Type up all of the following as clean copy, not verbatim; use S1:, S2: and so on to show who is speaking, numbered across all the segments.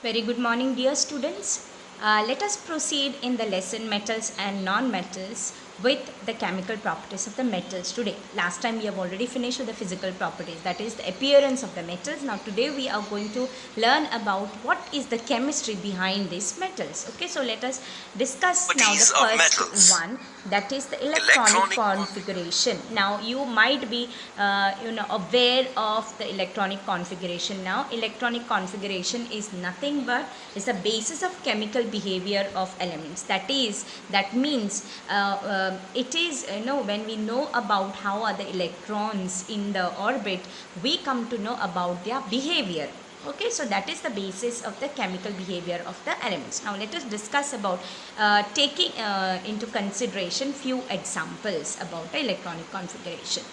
S1: Very good morning, dear students. Let us proceed in the lesson metals and non-metals with the chemical properties of the metals today. Last time we have already finished with the physical properties, that is the appearance of the metals. Now today we are going to learn about what is the chemistry behind these metals. Okay, so let us discuss now the first one, that is the electronic configuration. Now you might be aware of the electronic configuration. Now electronic configuration is nothing but is the basis of chemical behavior of elements. That means it is when we know about how are the electrons in the orbit, we come to know about their behavior. Okay, so that is the basis of the chemical behavior of the elements. Now let us discuss about taking into consideration few examples about the electronic configuration.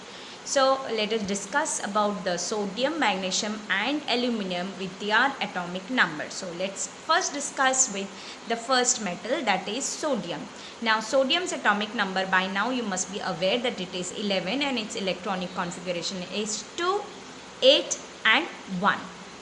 S1: So let us discuss about the sodium, magnesium and aluminum with their atomic number. So let's first discuss with the first metal, that is sodium. Now sodium's atomic number, by now you must be aware that it is 11 and its electronic configuration is 2, 8 and 1.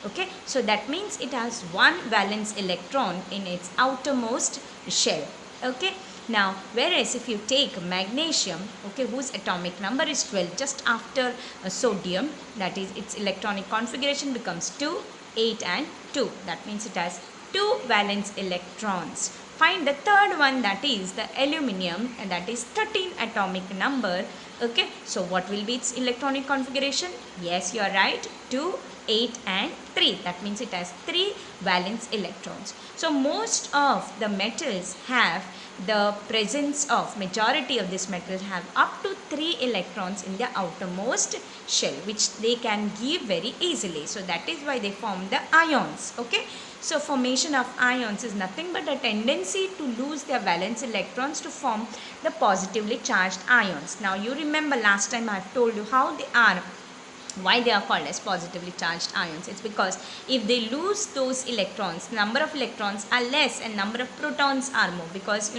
S1: Okay, so that means it has one valence electron in its outermost shell. Okay, now whereas if you take magnesium, okay, whose atomic number is 12, just after sodium, that is its electronic configuration becomes 2, 8 and 2. That means it has 2 valence electrons. Find the third one, that is the aluminum, and that is 13 atomic number. Okay, so what will be its electronic configuration? Yes, you are right, 2, 8 and 3. That means it has 3 valence electrons. So most of the metals have the presence of, majority of these metals have up to 3 electrons in their outermost shell, which they can give very easily. So that is why they form the ions. Okay, so formation of ions is nothing but a tendency to lose their valence electrons to form the positively charged ions. Now you remember last time I have told you how they are, why they are called as positively charged ions. It's because if they lose those electrons, number of electrons are less and number of protons are more, because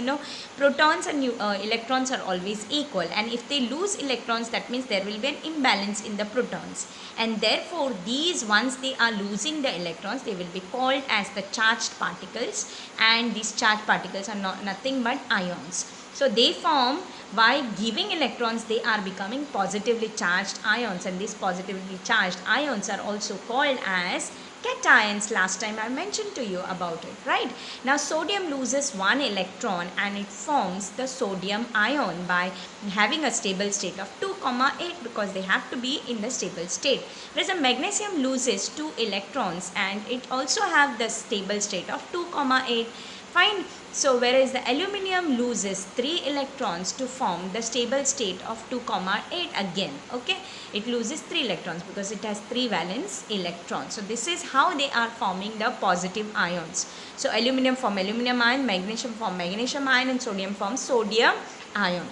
S1: protons and electrons are always equal, and if they lose electrons, that means there will be an imbalance in the protons, and therefore these, once they are losing the electrons, they will be called as the charged particles, and these charged particles are nothing but ions. So they form, by giving electrons, they are becoming positively charged ions, and these positively charged ions are also called as cations. Last time I mentioned to you about it, right? Now sodium loses one electron and it forms the sodium ion by having a stable state of 2, 8, because they have to be in the stable state. Whereas the magnesium loses 2 electrons and it also have the stable state of 2, 8. Fine. So whereas the aluminum loses 3 electrons to form the stable state of 2, 8 again. Okay, it loses 3 electrons because it has 3 valence electrons. So this is how they are forming the positive ions. So aluminum form aluminum ion, magnesium form magnesium ion, and sodium forms sodium ion.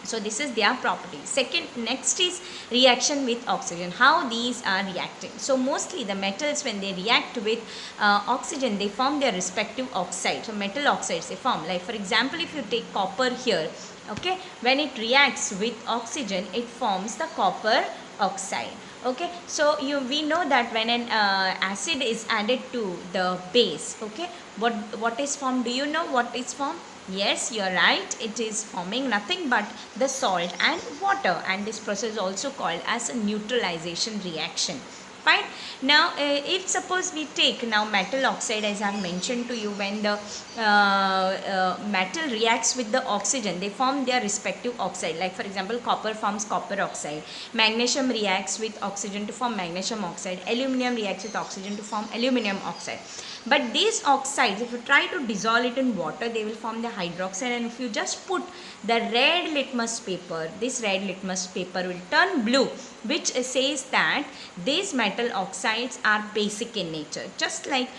S1: So this is their property. Next is reaction with oxygen. How these are reacting? So mostly the metals, when they react with oxygen, they form their respective oxides. So metal oxides they form. Like for example, if you take copper here, okay, when it reacts with oxygen, it forms the copper oxide. Okay, so we know that when an acid is added to the base, okay, what is formed? Do you know what is formed? Yes, you are right. It is forming nothing but the salt and water, and this process is also called as a neutralization reaction. Fine. Now if suppose we take now metal oxide, as I have mentioned to you, when the metal reacts with the oxygen, they form their respective oxide. Like for example, copper forms copper oxide, magnesium reacts with oxygen to form magnesium oxide, aluminum reacts with oxygen to form aluminum oxide. But these oxides, if you try to dissolve it in water, they will form the hydroxide, and if you just put the red litmus paper, this red litmus paper will turn blue, which says that these metal oxides are basic in nature. Just like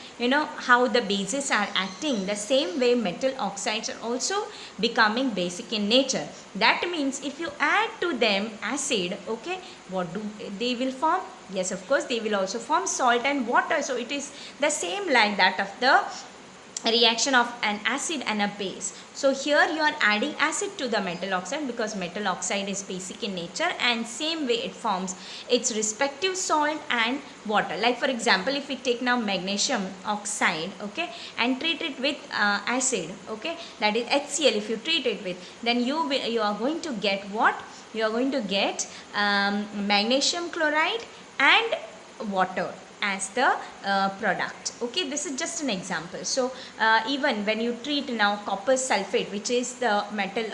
S1: how the bases are acting, the same way metal oxides are also becoming basic in nature. That means if you add to them acid, okay, what do they will form? Yes, of course, they will also form salt and water. So it is the same like that of the reaction of an acid and a base. So here you are adding acid to the metal oxide because metal oxide is basic in nature, and same way it forms its respective salt and water. Like for example, if we take now magnesium oxide, okay, and treat it with acid, okay, that is HCl, if you treat it with, then you are going to get what? You are going to get magnesium chloride and water as the product. Okay, this is just an example. So even when you treat now copper sulfate, which is the metal,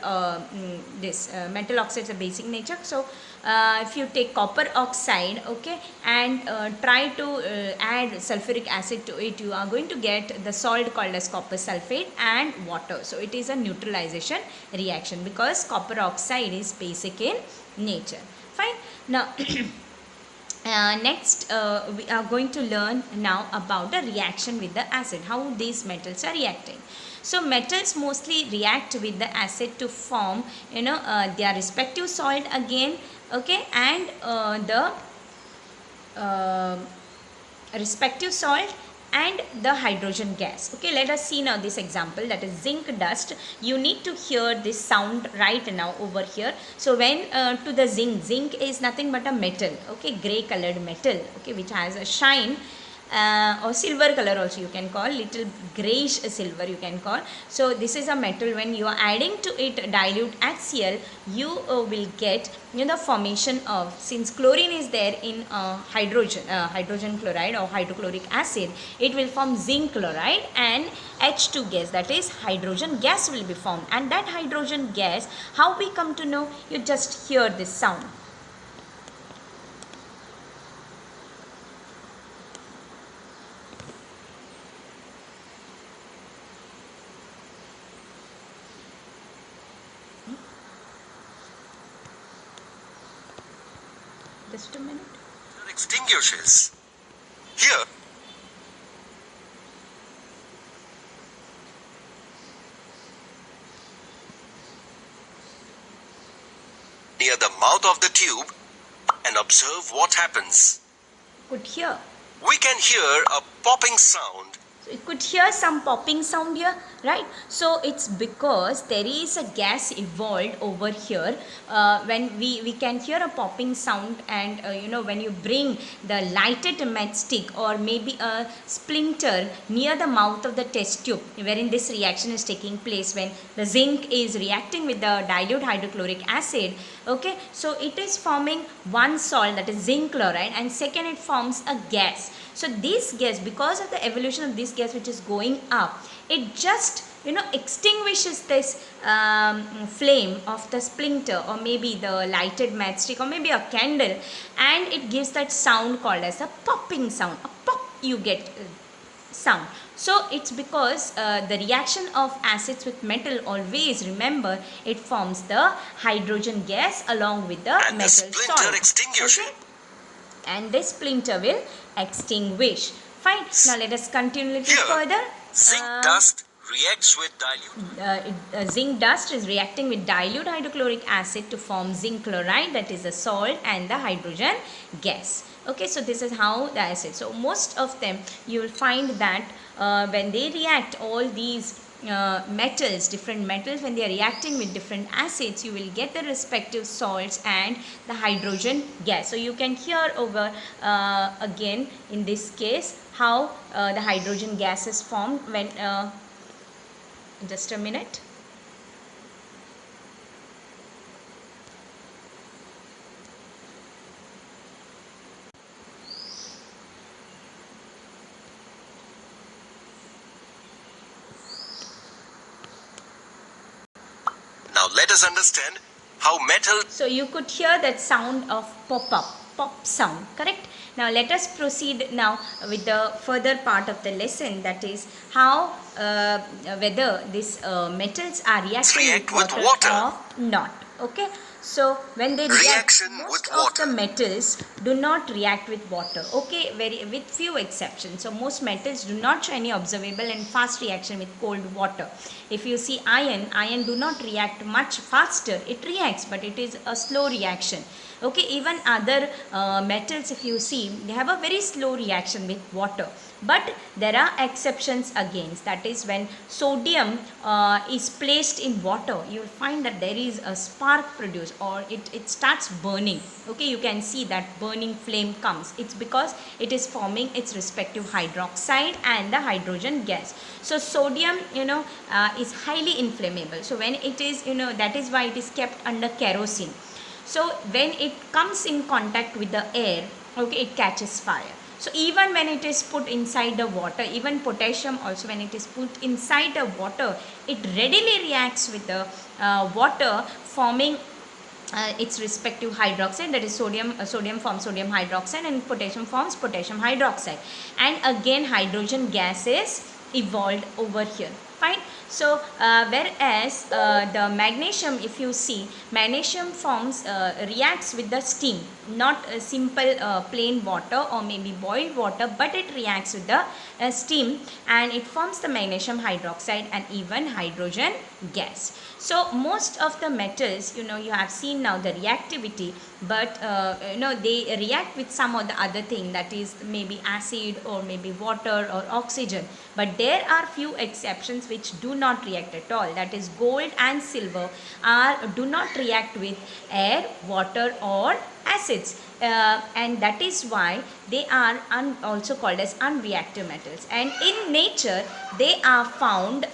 S1: metal oxide is a basic nature. So if you take copper oxide, okay, and try to add sulfuric acid to it, you are going to get the salt called as copper sulfate and water. So it is a neutralization reaction because copper oxide is basic in nature. Fine. Now next we are going to learn now about the reaction with the acid, how these metals are reacting. So metals mostly react with the acid to form their respective salt again, okay, and the respective salt and the hydrogen gas. Okay, let us see now this example, that is zinc dust. You need to hear this sound right now over here. So when to the zinc is nothing but a metal, okay, grey colored metal, okay, which has a shine, or silver color also you can call, little grayish silver you can call. So this is a metal. When you are adding to it dilute HCl, you will get the formation of, since chlorine is there in hydrogen chloride or hydrochloric acid, it will form zinc chloride and H2 gas, that is hydrogen gas will be formed. And that hydrogen gas, how we come to know? You just hear this sound. Just a minute.
S2: Extinguishes. Here, near the mouth of the tube, and observe what happens.
S1: Could hear.
S2: We can hear a popping sound.
S1: So you could hear some popping sound here, right? So it's because there is a gas evolved over here. When we can hear a popping sound, and when you bring the lighted matchstick or maybe a splinter near the mouth of the test tube, wherein this reaction is taking place, when the zinc is reacting with the dilute hydrochloric acid, okay, so it is forming one salt, that is zinc chloride, and second it forms a gas. So this gas, because of the evolution of this gas which is going up, it just extinguishes this flame of the splinter or maybe the lighted matchstick or maybe a candle, and it gives that sound called as a popping sound. A pop you get sound. So it's because the reaction of acids with metal, always remember, it forms the hydrogen gas along with the
S2: And
S1: metal
S2: the splinter
S1: salt.
S2: extinguishes.
S1: Okay? And this splinter will extinguish. Fine. Now let us continue a little
S2: Here,
S1: further.
S2: zinc dust reacts with dilute.
S1: Zinc dust is reacting with dilute hydrochloric acid to form zinc chloride, that is the salt, and the hydrogen gas. Okay, so this is how the acid. So most of them you will find that when they react, all these metals, different metals, when they are reacting with different acids, you will get the respective salts and the hydrogen gas. So you can hear over again in this case how the hydrogen gas is formed when just a minute.
S2: Now let us understand how metal.
S1: So you could hear that sound of pop sound, correct? Now let us proceed now with the further part of the lesson, that is how whether these metals are reacting with water or not. Okay, so when they react, most of the metals do not react with water, okay, with few exceptions. So most metals do not show any observable and fast reaction with cold water. If you see iron do not react much faster. It reacts, but it is a slow reaction. Okay, even other metals, if you see, they have a very slow reaction with water. But there are exceptions against, that is when sodium is placed in water, you will find that there is a spark produced, or it starts burning. Okay, you can see that burning flame comes. It's because it is forming its respective hydroxide and the hydrogen gas. So sodium, is highly inflammable. So when it is, that is why it is kept under kerosene. So when it comes in contact with the air, okay, it catches fire. So even when it is put inside the water, even potassium also, when it is put inside the water, it readily reacts with the water, forming its respective hydroxide, that is sodium forms sodium hydroxide and potassium forms potassium hydroxide, and again hydrogen gas is evolved over here. Fine. So whereas the magnesium, if you see, magnesium forms reacts with the steam, not a simple plain water or maybe boiled water, but it reacts with the steam, and it forms the magnesium hydroxide and even hydrogen gas. So most of the metals, you have seen now the reactivity, but they react with some of the other thing, that is maybe acid or maybe water or oxygen. But there are few exceptions which do not react at all, that is gold and silver do not react with air, water or acids, and that is why they are also called as unreactive metals, and in nature they are found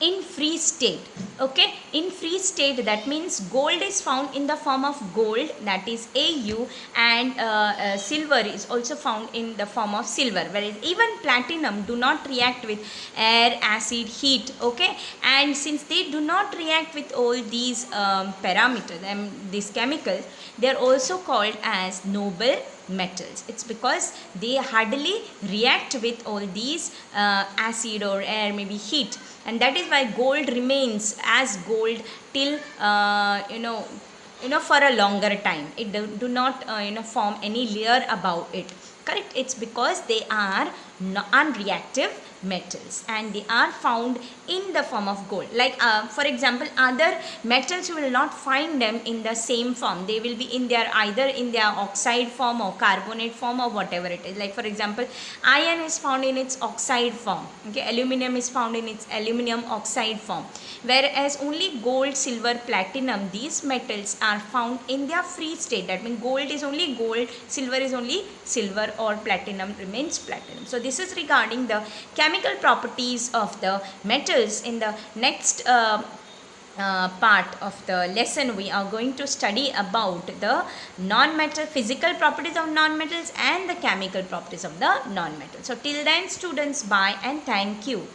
S1: in free state. Okay, in free state, that means gold is found in the form of gold, that is Au, and silver is also found in the form of silver, whereas even platinum do not react with air, acid, heat. Okay, and since they do not react with all these parameters and these chemicals, they are also called as noble metals. It's because they hardly react with all these acid or air, maybe heat, and that is why gold remains as gold till for a longer time. It do not form any layer about it. Correct. It's because they are unreactive metals and they are found in the form of gold. Like for example, other metals you will not find them in the same form. They will be in their either in their oxide form or carbonate form or whatever it is. Like for example, iron is found in its oxide form. Okay, aluminum is found in its aluminum oxide form, whereas only gold, silver, platinum, these metals are found in their free state. That means gold is only gold, silver is only silver, or platinum remains platinum. So this is regarding the chemical properties of the metals. In the next part of the lesson, we are going to study about the non-metal physical properties of non-metals and the chemical properties of the non-metals. So till then students, bye and thank you.